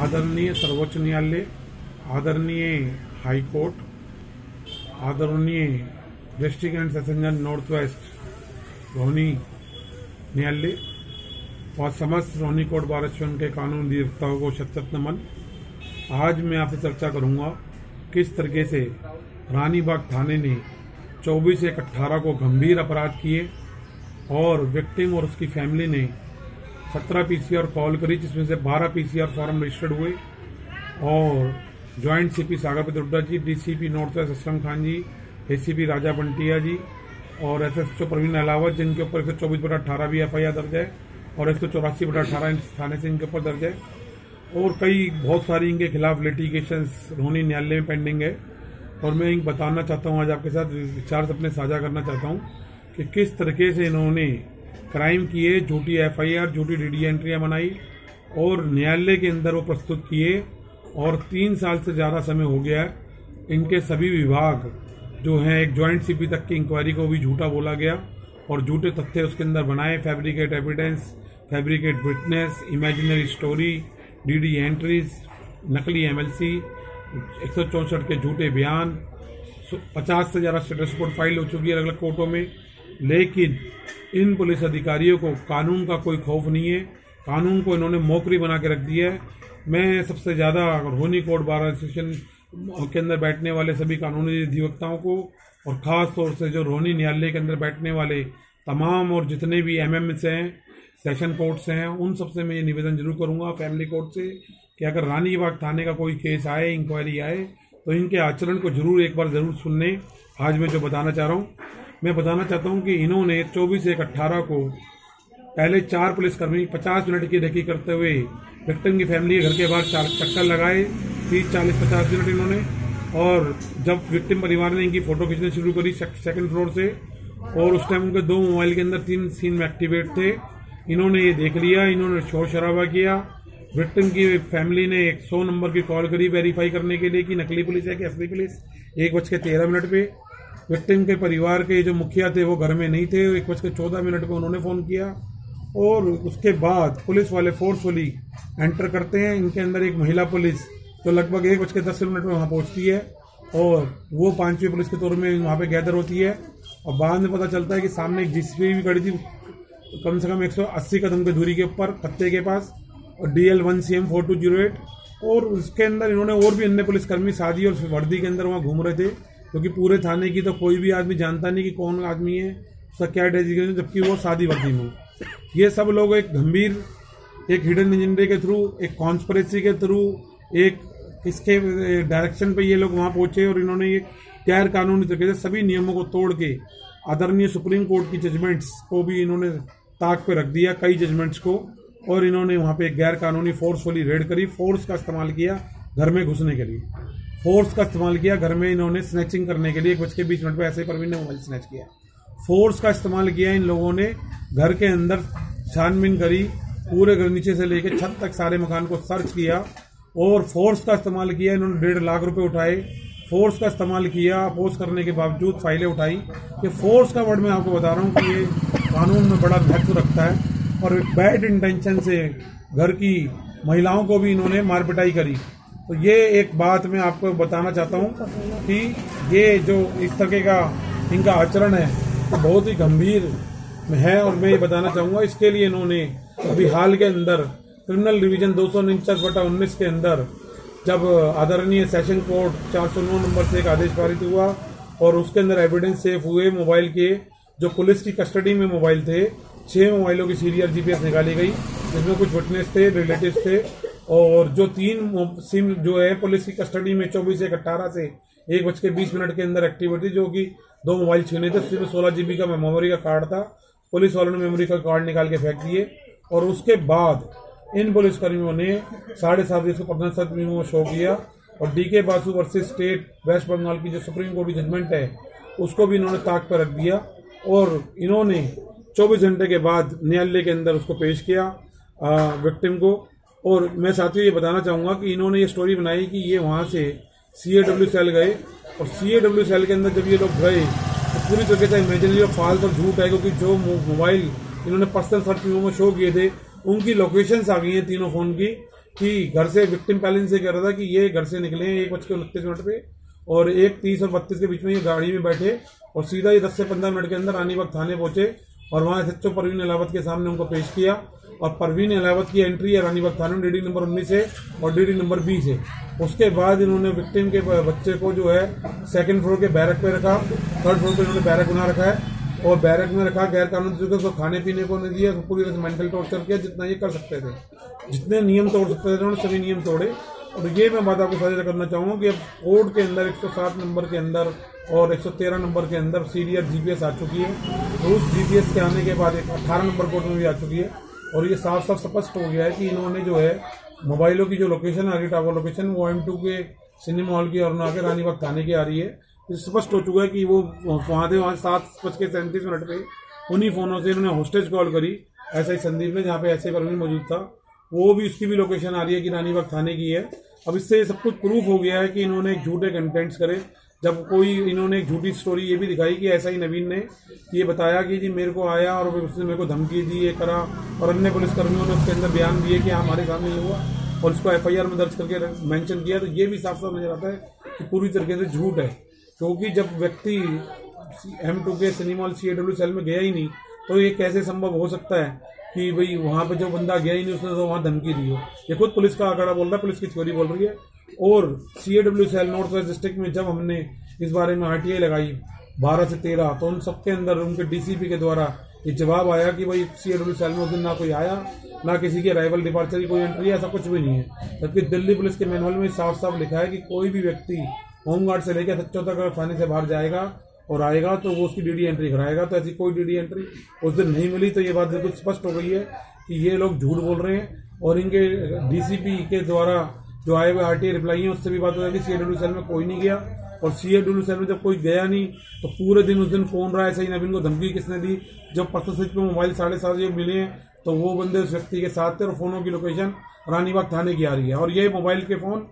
आदरणीय सर्वोच्च न्यायालय, आदरणीय हाई कोर्ट, आदरणीय डिस्ट्रिक्ट एंड सेशन जज नॉर्थ वेस्ट रोहिणी न्यायालय और समस्त रोहिणी कोर्ट बार एसोसिएशन के कानून अधिवक्ताओं को शत शत नमन। आज मैं आपसे चर्चा करूंगा किस तरीके से रानीबाग थाने ने 24/1/18 को गंभीर अपराध किए और विक्टिम और उसकी फैमिली ने 17 पीसीआर कॉल करी, जिसमें से 12 पीसीआर फॉर्म रजिस्टर्ड हुए और joint CP Sagar Pitroda ji, DCP north west Aslam Khan ji, ACP Raja Bantia ji और एसएसओ प्रवीण अलावत, जिनके ऊपर 124/18 भी एफआईआर दर्ज है और 184/18 थाने से इनके ऊपर दर्ज है और कई बहुत सारी इनके खिलाफ लिटिगेशंस रोहिणी न्यायालय में पेंडिंग है। और मैं बताना चाहता हूं, आज आपके साथ विचार अपने साझा करना चाहता हूं कि किस तरीके से इन्होंने क्राइम किए, झूठी एफआईआर, झूठी डीडी एंट्रियां बनाई और न्यायालय के अंदर वो प्रस्तुत किए और 3 साल से ज्यादा समय हो गया है। इनके सभी विभाग जो हैं, एक ज्वाइंट सीपी तक की इंक्वायरी को भी झूठा बोला गया और झूठे तथ्य उसके अंदर बनाए, fabricate evidence, fabricate witness, imaginary story, DD entries, नकली एमएलसी, 164 के झूठे बयान, 50 से ज्यादा स्टेटस रिपोर्ट फाइल हो चुकी है अलग अलग कोर्टों में। लेकिन इन पुलिस अधिकारियों को कानून का कोई खौफ नहीं है, कानून को इन्होंने मौकरी बना के रख दिया है। मैं सबसे ज्यादा रोहिणी कोर्ट बार एसोसिएशन के अंदर बैठने वाले सभी कानूनी अधिवक्ताओं को और खास तौर से जो रोहिणी न्यायालय के अंदर बैठने वाले तमाम और जितने भी एमएमएस हैं, सेशन कोर्ट से हैं, उन सबसे मैं ये निवेदन जरूर करूंगा फैमिली कोर्ट से कि अगर रानीबाग थाने का कोई केस आए, इंक्वायरी आए, तो इनके आचरण को जरूर एक बार जरूर सुन लें। आज मैं जो बताना चाह रहा हूँ, मैं बताना चाहता हूं कि इन्होंने 24/1/18 को पहले 4 पुलिसकर्मी 50 मिनट की रेकी करते हुए विक्टिम की फैमिली के घर के बाहर चक्कर लगाए, 30, 40, 50 मिनट इन्होंने। और जब विक्टिम परिवार ने इनकी फोटो खींचनी शुरू करी सेकंड फ्लोर से, और उस टाइम उनके 2 मोबाइल के अंदर 3 सीन में एक्टिवेट थे, इन्होंने ये देख लिया, इन्होंने शोर शराबा किया। विक्टिम की फैमिली ने 100 नंबर की कॉल करी वेरीफाई करने के लिए कि नकली पुलिस है कि असली पुलिस। 1:13 पे विक्टिम के परिवार के जो मुखिया थे वो घर में नहीं थे, 1:14 पे उन्होंने फोन किया और उसके बाद पुलिस वाले फोर्सफुली एंटर करते हैं। इनके अंदर एक महिला पुलिस जो लगभग 1:10 पे वहां पहुंचती है और वो 5वीं पुलिस के तौर में वहां पे गैदर होती है। और बाद में पता चलता है कि सामने एक जीसीबी भी खड़ी थी कम से कम 180 कदम की दूरी के ऊपर खत्ते के पास, और DL1CM 4208। और उसके अंदर इन्होंने और भी अन्य पुलिसकर्मी शादी और वर्दी के अंदर वहां घूम रहे थे, क्योंकि पूरे थाने की तो कोई भी आदमी जानता नहीं कि कौन आदमी है, उसका क्या डेजिग्नेशन, जबकि वो शादी वर्दी में। ये सब लोग एक गंभीर, एक हिडन एजेंडे के थ्रू, एक कॉन्स्पिरेसी के थ्रू, एक इसके डायरेक्शन पे ये लोग वहां पहुंचे और इन्होंने ये गैर कानूनी तरीके से सभी नियमों को तोड़ के आदरणीय सुप्रीम कोर्ट की जजमेंट्स को भी इन्होंने ताक पे रख दिया, कई जजमेंट्स को, और इन्होंने वहां पे एक गैर कानूनी फोर्सफुली रेड करी, फोर्स का इस्तेमाल किया घर में घुसने के लिए, फोर्स का इस्तेमाल किया घर में इन्होंने स्नैचिंग करने के लिए। 1:20 पे ऐसे परवीन ने मोबाइल स्नैच किया, फोर्स का इस्तेमाल किया इन लोगों ने, घर के अंदर छानबीन करी, पूरे घर नीचे से लेकर छत तक सारे मकान को सर्च किया और फोर्स का इस्तेमाल किया। इन्होंने 1.5 लाख रुपए उठाए, फोर्स का इस्तेमाल किया, अपोज करने के बावजूद फाइलें उठाई। ये फोर्स का वर्ड मैं आपको बता रहा हूँ कि ये कानून में बड़ा महत्व रखता है और बैड इंटेंशन से घर की महिलाओं को भी इन्होंने मारपिटाई करी। तो ये एक बात मैं आपको बताना चाहता हूं कि ये जो इस तरह का इनका आचरण है तो बहुत ही गंभीर है। और मैं ये बताना चाहूंगा, इसके लिए इन्होंने अभी हाल के अंदर क्रिमिनल डिवीजन 249/19 के अंदर जब आदरणीय सेशन कोर्ट 409 नंबर से एक आदेश पारित हुआ और उसके अंदर एविडेंस सेफ हुए मोबाइल के, जो पुलिस की कस्टडी में मोबाइल थे, 6 मोबाइलों की सीरियल जीपीएस निकाली गई, जिसमें कुछ विटनेस थे, रिलेटिव्स थे, और जो 3 सिम जो है पुलिस की कस्टडी में 24/1/18 से 1:20 के अंदर एक्टिव थी, जो कि 2 मोबाइल छीने थे, उसमें 16 GB का मेमोरी का कार्ड था। पुलिस वालों ने मेमोरी का कार्ड निकाल के फेंक दिए और उसके बाद इन पुलिसकर्मियों ने 7.5 को पर्सनल सर्च में शो किया और DK Basu versus state West Bengal की जो सुप्रीम कोर्ट की जजमेंट है उसको भी इन्होंने ताक पर रख दिया और इन्होंने 24 घंटे के बाद न्यायालय के अंदर उसको पेश किया विक्टिम को। और मैं साथियों ये बताना चाहूंगा कि इन्होंने ये स्टोरी बनाई कि ये वहां से CAW सेल गए और CAW सेल के अंदर जब ये लोग गए तो पूरी तरीके से इमेजिनरी और फाल्स और झूठ है, क्योंकि जो मोबाइल इन्होंने पर्सनल सर्च में शो किए थे उनकी लोकेशंस आ गई हैं तीनों फोन की, कि घर से विक्टिम पहले इनसे कह रहा था कि ये घर से निकले 1:29 पे और 1:30 और 32 के बीच में ये गाड़ी में बैठे और सीधा ये 10 से 15 मिनट के अंदर रानीबाग थाने पहुंचे और वहां एसएचओ परवीन अहलावत के सामने उनको पेश किया। और परवीन अहलावत की एंट्री है रानीबाग थाने में डीडी नंबर 19 से और डीडी नंबर 20 है। उसके बाद इन्होंने विक्टिम के बच्चे को जो है 2nd फ्लोर के बैरक पे रखा, 3rd फ्लोर पे इन्होंने बैरक बना रखा है और बैरक में रखा, गैर कानूनी तरीके से खाने पीने को नहीं दिया, पूरी तरह से मेंटल टॉर्चर किया जितना ये कर सकते थे, जितने नियम तोड़ सकते थे उन्होंने सभी नियम तोड़े। और ये मैं बात आपको साझा करना चाहूंगा कि अब कोर्ट के अंदर 107 नंबर के अंदर और 113 नंबर के अंदर सीरियर जीपीएस आ चुकी है। तो उस जीपीएस के आने के बाद 18 नंबर कोर्ट में भी आ चुकी है और ये साफ साफ स्पष्ट हो गया है कि इन्होंने जो है मोबाइलों की जो लोकेशन है, आगे टावर लोकेशन, वो M2 के सिनेमा हॉल की और ना के रानीबाग थाने की आ रही है। स्पष्ट हो चुका है कि वो वहां थे, वहां 7:37 पे उन्हीं फोनों से इन्होंने होस्टेज कॉल करी एसआई संदीप ने, जहाँ पे एसआई परवीन मौजूद था, वो भी उसकी भी लोकेशन आ रही है कि रानीबाग थाने की है। अब इससे सब कुछ प्रूफ हो गया है कि इन्होंने झूठे कंटेंट्स करे। जब कोई इन्होंने एक झूठी स्टोरी ये भी दिखाई कि एसआई नवीन ने ये बताया कि जी मेरे को आया और उसने मेरे को धमकी दी, ये करा, और अन्य पुलिसकर्मियों ने उसके अंदर बयान दिए कि हमारे सामने ये हुआ और इसको एफआईआर में दर्ज करके मेंशन किया। तो ये भी साफ साफ नजर आता है कि पूरी तरीके से झूठ है, क्योंकि जब व्यक्ति M2 के सिनेमा हॉल CAW सेल में गया ही नहीं तो ये कैसे संभव हो सकता है कि भाई वहां पे जो बंदा गया ही नहीं उसने तो वहां धमकी दी हो। ये खुद पुलिस का आंकड़ा बोल रहा है, पुलिस की थ्योरी बोल रही है। और CAW cell north west district में जब हमने इस बारे में RTI लगाई 12 से 13 तो उन सबके अंदर उनके DCP के द्वारा ये जवाब आया कि भाई CAW सेल में उस दिन ना कोई आया, ना किसी के राइवल डिपार्चर की कोई एंट्री, ऐसा कुछ भी नहीं है। जबकि दिल्ली पुलिस के मैनुअल में साफ साफ लिखा है कि कोई भी व्यक्ति होमगार्ड से लेकर सच्चों तक अगर थाने से बाहर जाएगा और आएगा तो वो उसकी DD एंट्री कराएगा। तो ऐसी कोई DD एंट्री उस दिन नहीं मिली। तो ये बात बिल्कुल स्पष्ट हो गई है कि ये लोग झूठ बोल रहे हैं। और इनके DCP के द्वारा जो आए हुए RTI रिप्लाई है उससे भी बात हो जाएगी CAW सेल में कोई नहीं गया। और CAW सेल में जब कोई गया नहीं तो पूरे दिन उस दिन कौन रहा है, सही नवीन को धमकी किसने दी। जब पत्थर स्विच पे मोबाइल 7:30 मिले हैं तो वो बंदे उस व्यक्ति के साथ थे और फोनों की लोकेशन रानीबाग थाने की आ रही है। और ये मोबाइल के फोन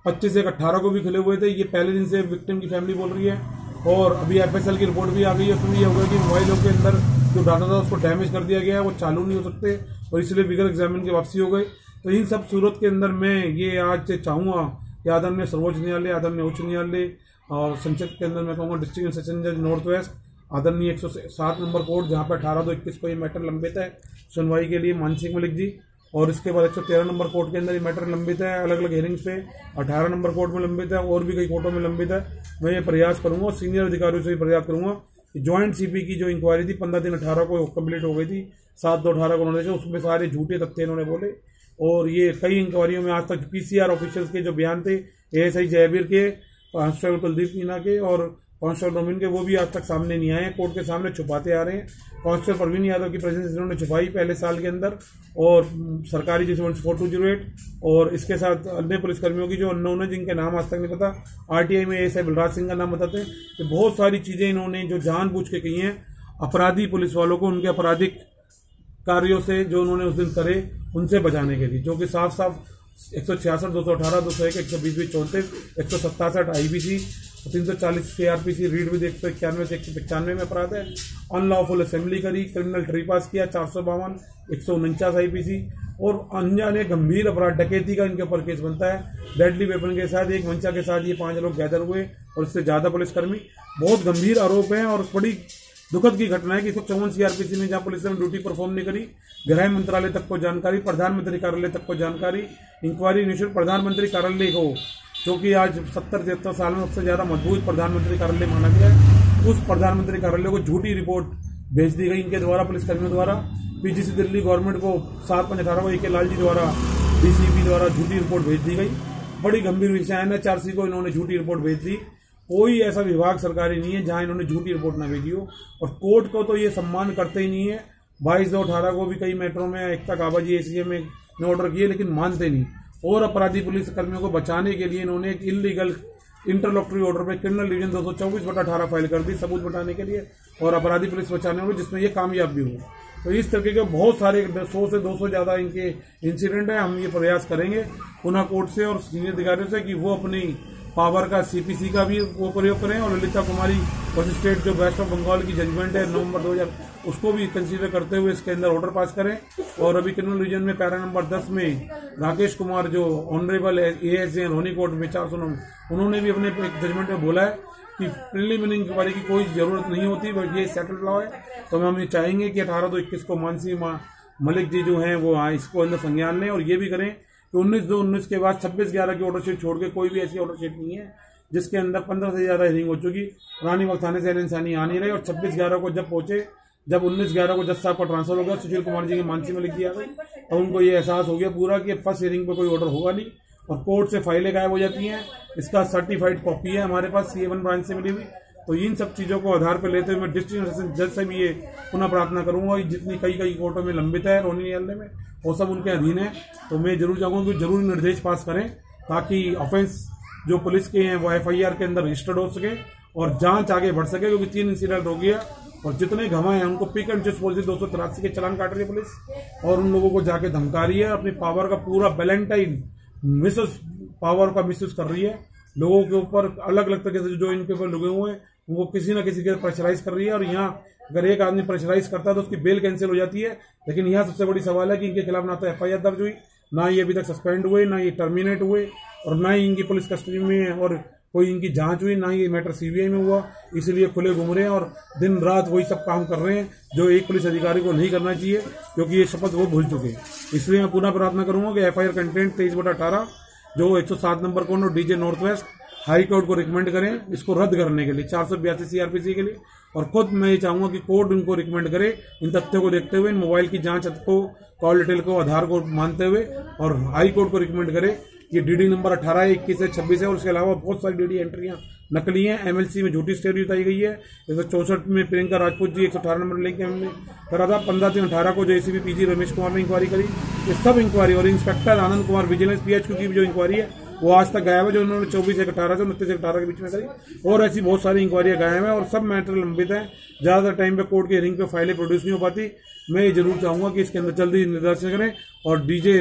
25 से 18 को भी खुले हुए थे। ये पहले दिन से विक्टिम की फैमिली बोल रही है और अभी FSL की रिपोर्ट भी आ गई है। उसमें ये होगा कि मोबाइलों के अंदर जो डाटा था उसको डैमेज कर दिया गया है, वो चालू नहीं हो सकते और इसलिए बिगर एग्जामिन की वापसी हो गई। तो इन सब सूरत के अंदर मैं ये आज चाहूंगा कि आदरणीय सर्वोच्च न्यायालय, आदरणीय उच्च न्यायालय और संसद के अंदर मैं कहूँगा डिस्ट्रिक्ट एंड सेशन जज नॉर्थ वेस्ट, आदरणीय 107 नंबर कोर्ट जहाँ पर 18/2/21 को ये मैटर लंबित है सुनवाई के लिए मानसिक मलिक जी, और इसके बाद 113 नंबर कोर्ट के अंदर ये मैटर लंबित है अलग अलग हियरिंग्स पे, 18 नंबर कोर्ट में लंबित है और भी कई कोर्टों में लंबित है। मैं ये प्रयास करूंगा और सीनियर अधिकारियों से भी प्रयास करूंगा कि ज्वाइंट CP की जो इंक्वायरी थी 15/3/18 को कम्प्लीट हो गई थी, 7/2/18 को उन्होंने, उसमें सारे झूठे तथ्य इन्होंने बोले। और ये कई इंक्वायरियों में आज तक PCR ऑफिसर्स के जो बयान थे ASI जयवीर के, कांस्टेबल कुलदीप मीना के और कांस्टेबल रोमिन के, वो भी आज तक सामने नहीं आए, कोर्ट के सामने छुपाते आ रहे हैं। कांस्टेबल परवीन यादव की प्रेजेंस इन्होंने छुपाई पहले साल के अंदर, और सरकारी जैसे 4208 और इसके साथ अन्य पुलिसकर्मियों की जो अननोन है जिनके नाम आज तक नहीं पता, RTI में ASI बलराज सिंह का नाम बताते हैं। तो बहुत सारी चीजें इन्होंने जो जानबूझ के की हैं अपराधी पुलिस वालों को उनके आपराधिक कार्यों से जो उन्होंने उस दिन करे उनसे बचाने के लिए, जो कि साफ साफ 166, 218, 201, 120, 34, 167 IPC, 340 CRPC, रीड विद 191 से 195 में अपराध है। अनलॉफुल असेंबली करी, क्रिमिनल ट्री पास किया 452, 149 IPC और अन्य गंभीर अपराध डकैती का इनके ऊपर केस बनता है। डेडली वेपन के साथ एक मंचा के साथ ये 5 लोग गैदर हुए और इससे ज्यादा पुलिसकर्मी, बहुत गंभीर आरोप है और बड़ी दुखद की घटना है कि 154 CRPC में जहां पुलिस ने ड्यूटी परफॉर्म नहीं करी, गृह मंत्रालय तक को जानकारी, प्रधानमंत्री कार्यालय तक को जानकारी, इंक्वायरी इनिशिएट प्रधानमंत्री कार्यालय को, जो कि आज 70-73 साल में सबसे ज्यादा मजबूत प्रधानमंत्री कार्यालय माना गया है, उस प्रधानमंत्री कार्यालय को झूठी रिपोर्ट भेज दी गई इनके द्वारा, पुलिसकर्मियों द्वारा। PGC दिल्ली गवर्नमेंट को 7/5/18 को AK लाल जी द्वारा DCP द्वारा झूठी रिपोर्ट भेज दी गई। बड़ी गंभीर विषय है। NHRC को इन्होंने झूठी रिपोर्ट भेज दी। कोई ऐसा विभाग सरकारी नहीं है जहां इन्होंने झूठी रिपोर्ट ना भेजी हो, और कोर्ट को तो ये सम्मान करते ही नहीं है। 22/2/18 को भी कई मैटरों में एकता काबाजी ACM ने ऑर्डर किए लेकिन मानते नहीं, और अपराधी पुलिस कर्मियों को बचाने के लिए इन्होंने एक इलीगल इंटरलॉक्टरी ऑर्डर पे क्रिमिनल डिवीजन 224/18 फाइल कर दी सबूत बताने के लिए और अपराधी पुलिस बचाने में, जिसमें ये कामयाब भी हुए। तो इस तरीके के बहुत सारे 100 से 200 ज्यादा इनके इंसिडेंट है। हम ये प्रयास करेंगे पुनः कोर्ट से और सीनियर अधिकारियों से कि वो अपनी पावर का सीपीसी का भी वो प्रयोग करें और ललिता कुमारी स्टेट जो वेस्ट ऑफ बंगाल की जजमेंट है नवंबर 2000 उसको भी कंसीडर करते हुए इसके अंदर ऑर्डर पास करें। और अभी क्रिमिनल डिवीजन में पैरा नंबर 10 में राकेश कुमार जो ऑनरेबल एएसए रोहिणी कोर्ट में 409 उन्होंने भी अपने जजमेंट में बोला है कि प्रिलिमिनरी इंक्वायरी की कोई जरूरत नहीं होती, बट ये सेटल लॉ है। तो हम ये चाहेंगे कि 18/2/21 को मानसी मलिक जी जो हैं वो इसको अंदर संज्ञान लें और ये भी करें कि 19/2/19 के बाद 26/11 की ऑर्डर शीट छोड़ के कोई भी ऐसी ऑर्डर शीट नहीं है जिसके अंदर 15 से ज्यादा हियरिंग हो चुकी, रानी वक्त थाने से इंसानी आ नहीं रहे। और 26/11 को जब पहुंचे, जब 19/11 को जज साहब का ट्रांसफर हो गया, सुशील कुमार जी की मानसी में लिख दिया गई और उनको ये एहसास हो गया पूरा कि फर्स्ट हियरिंग पे कोई ऑर्डर होगा नहीं और कोर्ट से फाइलें गायब हो जाती हैं। इसका सर्टिफाइड कॉपी है हमारे पास CA1 ब्रांच से मिली हुई। तो इन सब चीजों को आधार पर लेते हुए मैं डिस्ट्रिक्ट सेशन जज से भी ये पुनः प्रार्थना करूंगा, जितनी कई कोर्टों में लंबित है रोहिणी न्यायालय में वो सब उनके अधीन है। तो मैं जरूर चाहूंगा कि जरूर निर्देश पास करें ताकि ऑफेंस जो पुलिस के हैं वो FIR के अंदर रजिस्टर्ड हो सके और जांच आगे बढ़ सके, क्योंकि 3 इंसिडेंट हो गया और जितने घमा हैं उनको पिक एंड चूज पॉलिसी 283 के चलान काट रही है पुलिस और उन लोगों को जाके धमका रही है, अपनी पावर का पूरा बैलेंटाइन मिसयूज पावर का मिसयूज कर रही है। लोगों के ऊपर अलग अलग तरीके से जो इनके ऊपर लगे हुए हैं उनको किसी न किसी के प्रेशराइज कर रही है। और यहाँ अगर एक आदमी प्रेशराइज करता है तो उसकी बेल कैंसिल हो जाती है। लेकिन यहाँ सबसे बड़ी सवाल है कि इनके खिलाफ ना तो FIR दर्ज हुई, ना ये अभी तक सस्पेंड हुए, ना ये टर्मिनेट हुए और ना ही इनकी पुलिस कस्टडी में है और कोई इनकी जांच हुई, ना ये मैटर CBI में हुआ। इसलिए खुले घूम रहे हैं और दिन रात वही सब काम कर रहे हैं जो एक पुलिस अधिकारी को नहीं करना चाहिए, क्योंकि ये शपथ वो भूल चुके हैं। इसलिए मैं पुनः प्रार्थना करूंगा कि FIR कंटेंट 23/18 जो 107 नंबर को DJ north west high court को रिकमेंड करें इसको रद्द करने के लिए 482 CRPC के लिए। और खुद मैं ये चाहूंगा कि कोर्ट उनको रिकमेंड करे इन तथ्यों को देखते हुए, इन मोबाइल की जांच को, कॉल डिटेल को, आधार को मानते हुए, और हाई कोर्ट को रिकमेंड करे कि DD नंबर 18 है, 21 है, 26 है और उसके अलावा बहुत सारी DD एंट्रियां नकली हैं। MLC में झूठी स्टोरी बताई गई है। 164 में प्रियंका राजपूत जी 118 नंबर लेके हमने करा था। 15/3/18 को जो ACP PG रमेश कुमार ने इंक्वायरी करी। ये सब इंक्वायरी और inspector Anand Kumar vigilance PHQ की जो इंक्वायरी है वो आज तक गायब है, जो उन्होंने 24/18 से 29/18 के बीच में करी। और ऐसी बहुत सारी इंक्वायरियां गायब है और सब मैटर लंबित है। ज्यादातर टाइम पे कोर्ट के हियरिंग पे फाइलें प्रोड्यूस नहीं हो पाती। मैं ये जरूर चाहूंगा कि इसके अंदर जल्दी निर्देशन करें और डीजे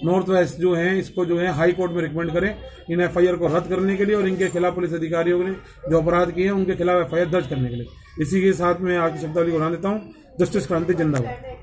नॉर्थ वेस्ट जो है इसको जो है हाई कोर्ट में रिकमेंड करें इन FIR को रद्द करने के लिए और इनके खिलाफ पुलिस अधिकारियों ने जो अपराध किए हैं उनके खिलाफ FIR दर्ज करने के लिए। इसी के साथ मैं आज की शब्दावली को बना देता हूँ। जस्टिस क्रांति जिंदाबाद।